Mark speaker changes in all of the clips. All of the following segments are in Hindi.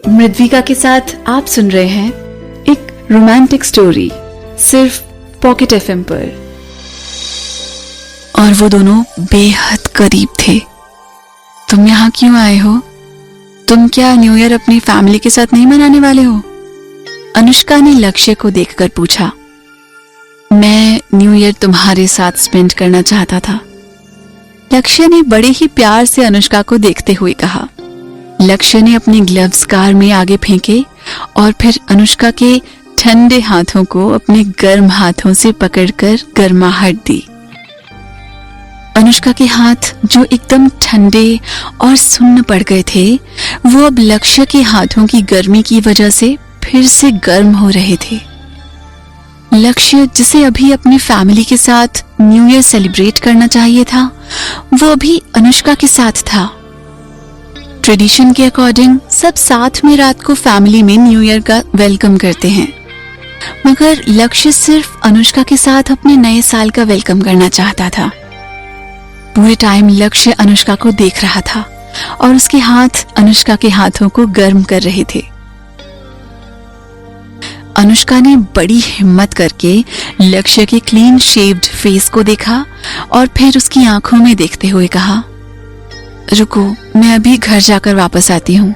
Speaker 1: मृद्विका के साथ आप सुन रहे हैं एक रोमांटिक स्टोरी सिर्फ पॉकेट एफएम पर।
Speaker 2: और वो दोनों बेहद करीब थे। तुम यहाँ क्यों आए हो? तुम क्या न्यू ईयर अपनी फैमिली के साथ नहीं मनाने वाले हो? अनुष्का ने लक्ष्य को देखकर पूछा। मैं न्यू ईयर तुम्हारे साथ स्पेंड करना चाहता था, लक्ष्य ने बड़े ही प्यार से अनुष्का को देखते हुए कहा। लक्ष्य ने अपने ग्लव्स कार में आगे फेंके और फिर अनुष्का के ठंडे हाथों को अपने गर्म हाथों से पकड़कर गर्माहट दी। अनुष्का के हाथ जो एकदम ठंडे और सुन्न पड़ गए थे, वो अब लक्ष्य के हाथों की गर्मी की वजह से फिर से गर्म हो रहे थे। लक्ष्य, जिसे अभी अपनी फैमिली के साथ न्यू ईयर सेलिब्रेट करना चाहिए था, वो अभी अनुष्का के साथ था। ट्रेडिशन के अकॉर्डिंग सब साथ में रात को फैमिली में न्यू ईयर का वेलकम करते हैं, मगर लक्ष्य सिर्फ अनुष्का के साथ अपने नए साल का वेलकम करना चाहता था। पूरे टाइम लक्ष्य अनुष्का को देख रहा था और उसके हाथ अनुष्का के हाथों को गर्म कर रहे थे। अनुष्का ने बड़ी हिम्मत करके लक्ष्य के क्लीन शेव्ड फेस को देखा और फिर उसकी आंखों में देखते हुए कहा, रुको, मैं अभी घर जाकर वापस आती हूँ।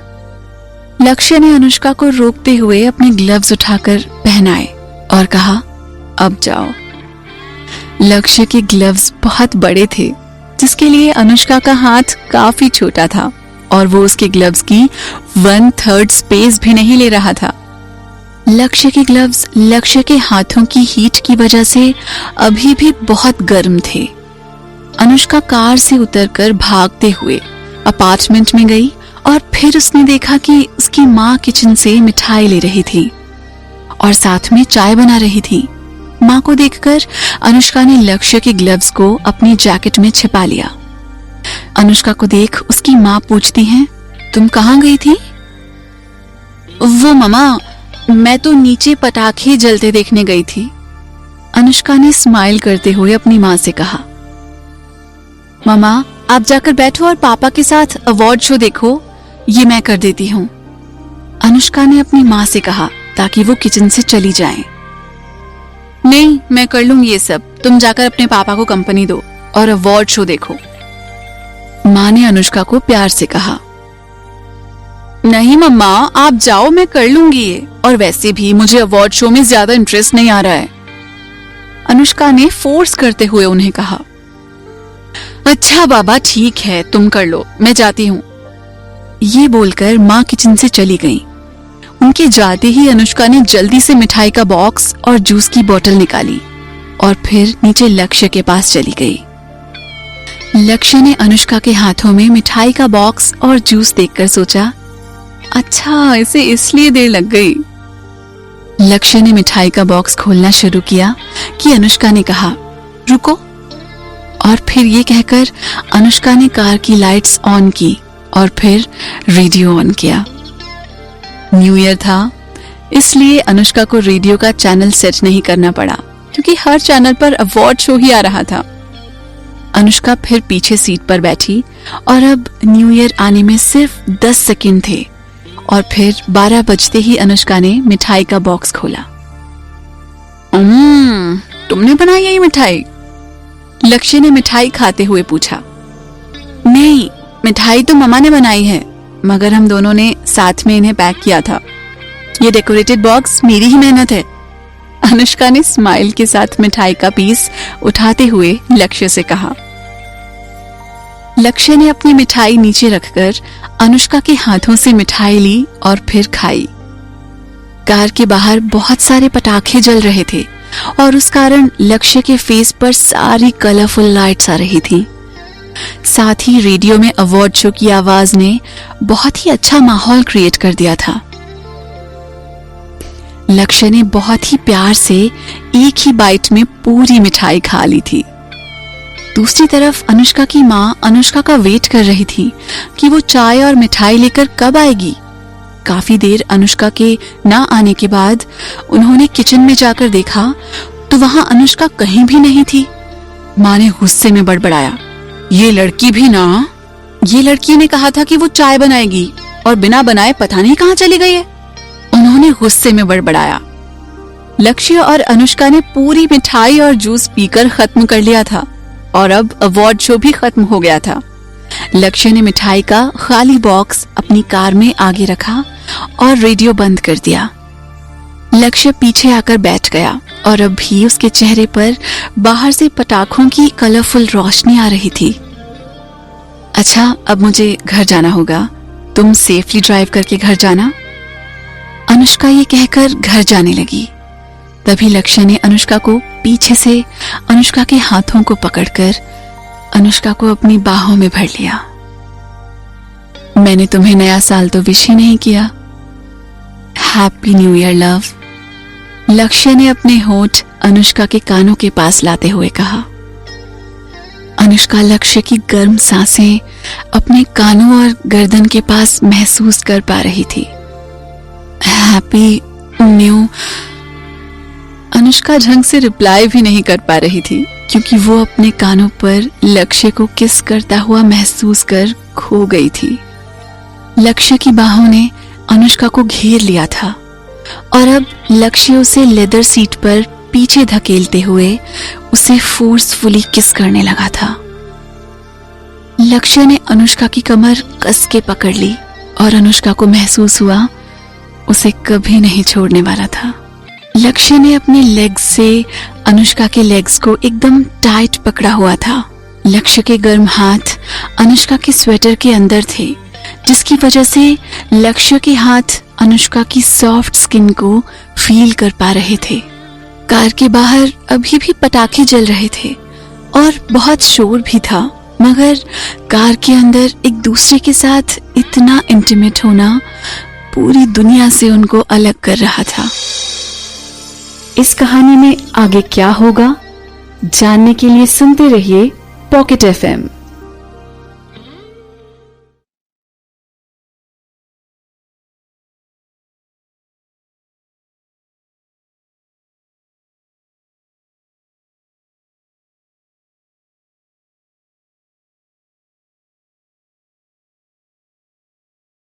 Speaker 2: लक्ष्य ने अनुष्का को रोकते हुए अपने ग्लव्स उठाकर पहनाए और कहा, अब जाओ। लक्ष्य के ग्लव्स बहुत बड़े थे, जिसके लिए अनुष्का का हाथ काफी छोटा था और वो उसके ग्लव्स की 1/3 स्पेस भी नहीं ले रहा था। लक्ष्य के ग्लव्स लक्ष्य के हाथों की हीट की वजह से अभी भी बहुत गर्म थे। अनुष्का कार से उतरकर भागते हुए अपार्टमेंट में गई और फिर उसने देखा कि उसकी माँ किचन से मिठाई ले रही थी और साथ में चाय बना रही थी। माँ को देखकर अनुष्का ने लक्ष्य के ग्लव्स को अपनी जैकेट में छिपा लिया। अनुष्का को देख उसकी माँ पूछती है, तुम कहाँ गई थी? वो मम्मा, मैं तो नीचे पटाखे जलते देखने गई थी। अनुष्का ने स्माइल करते हुए अपनी माँ से कहा। मम्मा, आप जाकर बैठो और पापा के साथ अवार्ड शो देखो, ये मैं कर देती हूँ। अनुष्का ने अपनी माँ से कहा ताकि वो किचन से चली जाए। नहीं, मैं कर लूंगी ये सब, तुम जाकर अपने पापा को कंपनी दो और अवार्ड शो देखो। माँ ने अनुष्का को प्यार से कहा। नहीं मम्मा, आप जाओ, मैं कर लूंगी ये, और वैसे भी मुझे अवार्ड शो में ज्यादा इंटरेस्ट नहीं आ रहा है। अनुष्का ने फोर्स करते हुए उन्हें कहा। अच्छा बाबा, ठीक है, तुम कर लो, मैं जाती हूँ। ये बोलकर माँ किचन से चली गई। उनके जाते ही अनुष्का ने जल्दी से मिठाई का बॉक्स और जूस की बोतल निकाली और फिर नीचे लक्ष्य के पास चली गई। लक्ष्य ने अनुष्का के हाथों में मिठाई का बॉक्स और जूस देखकर सोचा, अच्छा, इसे इसलिए देर लग गई। लक्ष्य ने मिठाई का बॉक्स खोलना शुरू किया कि अनुष्का ने कहा, रुको, और फिर ये कहकर अनुष्का ने कार की लाइट्स ऑन की और फिर रेडियो ऑन किया। न्यू ईयर था, इसलिए अनुष्का को रेडियो का चैनल सेट नहीं करना पड़ा, क्योंकि हर चैनल पर अवार्ड शो ही आ रहा था। अनुष्का फिर पीछे सीट पर बैठी और अब न्यू ईयर आने में सिर्फ 10 सेकंड थे और फिर 12 बजते ही अनुष्का ने मिठाई का बॉक्स खोला। तुमने बनाई है ये मिठाई? लक्ष्य ने मिठाई खाते हुए पूछा। नहीं, मिठाई तो मम्मा ने बनाई है, मगर हम दोनों ने साथ में इन्हें पैक किया था। ये डेकोरेटेड बॉक्स मेरी ही मेहनत है। अनुष्का ने स्माइल के साथ मिठाई का पीस उठाते हुए लक्ष्य से कहा। लक्ष्य ने अपनी मिठाई नीचे रखकर अनुष्का के हाथों से मिठाई ली और फिर खाई। कार के बाहर बहुत सारे पटाखे जल रहे थे और उस कारण लक्ष्य के फेस पर सारी कलरफुल लाइट्स आ रही थी। साथ ही रेडियो में अवार्ड शो की आवाज ने बहुत ही अच्छा माहौल क्रिएट कर दिया था। लक्ष्य ने बहुत ही प्यार से एक ही बाइट में पूरी मिठाई खा ली थी। दूसरी तरफ अनुष्का की माँ अनुष्का का वेट कर रही थी कि वो चाय और मिठाई लेकर कब आएगी। काफी देर अनुष्का के ना आने के बाद उन्होंने किचन में जाकर देखा तो वहां अनुष्का कहीं भी नहीं थी। माँ ने गुस्से में बड़बड़ाया, ये लड़की भी ना, ये लड़की ने कहा था कि वो चाय बनाएगी और बिना बनाए पता नहीं कहाँ चली गई है, उन्होंने गुस्से में बड़बड़ाया। लक्ष्य और अनुष्का ने पूरी मिठाई और जूस पीकर खत्म कर लिया था और अब अवार्ड शो भी खत्म हो गया था। लक्ष्य ने मिठाई का खाली बॉक्स अपनी कार में आगे रखा और रेडियो बंद कर दिया। लक्ष्य पीछे आकर बैठ गया और अब भी उसके चेहरे पर बाहर से पटाखों की कलरफुल रोशनी आ रही थी। अच्छा, अब मुझे घर जाना होगा, तुम सेफली ड्राइव करके घर जाना। अनुष्का ये कहकर घर जाने लगी। तभी लक्ष्य ने अनुष्का को पीछे से अनुष्का के हाथों को पकड़कर अनुष्का को अपनी बाहों में भर लिया। मैंने तुम्हें नया साल तो विश ही नहीं किया। हैप्पी न्यू ईयर लव, लक्ष्य ने अपने होंठ अनुष्का के कानों के पास लाते हुए कहा। अनुष्का लक्ष्य की गर्म सांसें अपने कानों और गर्दन के पास महसूस कर पा रही थी। हैप्पी न्यू, अनुष्का ढंग से रिप्लाई भी नहीं कर पा रही थी क्योंकि वो अपने कानों पर लक्ष्य को किस करता हुआ महसूस कर खो गई थी। लक्ष्य की बाहों ने अनुष्का को घेर लिया था और अब लक्ष्य उसे लेदर सीट पर पीछे धकेलते हुए उसे फोर्सफुली किस करने लगा था। लक्ष्य ने अनुष्का की कमर कस के पकड़ ली और अनुष्का को महसूस हुआ उसे कभी नहीं छोड़ने वाला था। लक्ष्य ने अपने लेग्स से अनुष्का के लेग्स को एकदम टाइट पकड़ा हुआ था। लक्ष्य के गर्म हाथ अनुष्का के स्वेटर के अंदर थे, जिसकी वजह से लक्ष्य के हाथ अनुष्का की सॉफ्ट स्किन को फील कर पा रहे थे। कार के बाहर अभी भी पटाखे जल रहे थे और बहुत शोर भी था, मगर कार के अंदर एक दूसरे के साथ इतना इंटीमेट होना पूरी दुनिया से उनको अलग कर रहा था।
Speaker 1: इस कहानी में आगे क्या होगा जानने के लिए सुनते रहिए पॉकेट FM।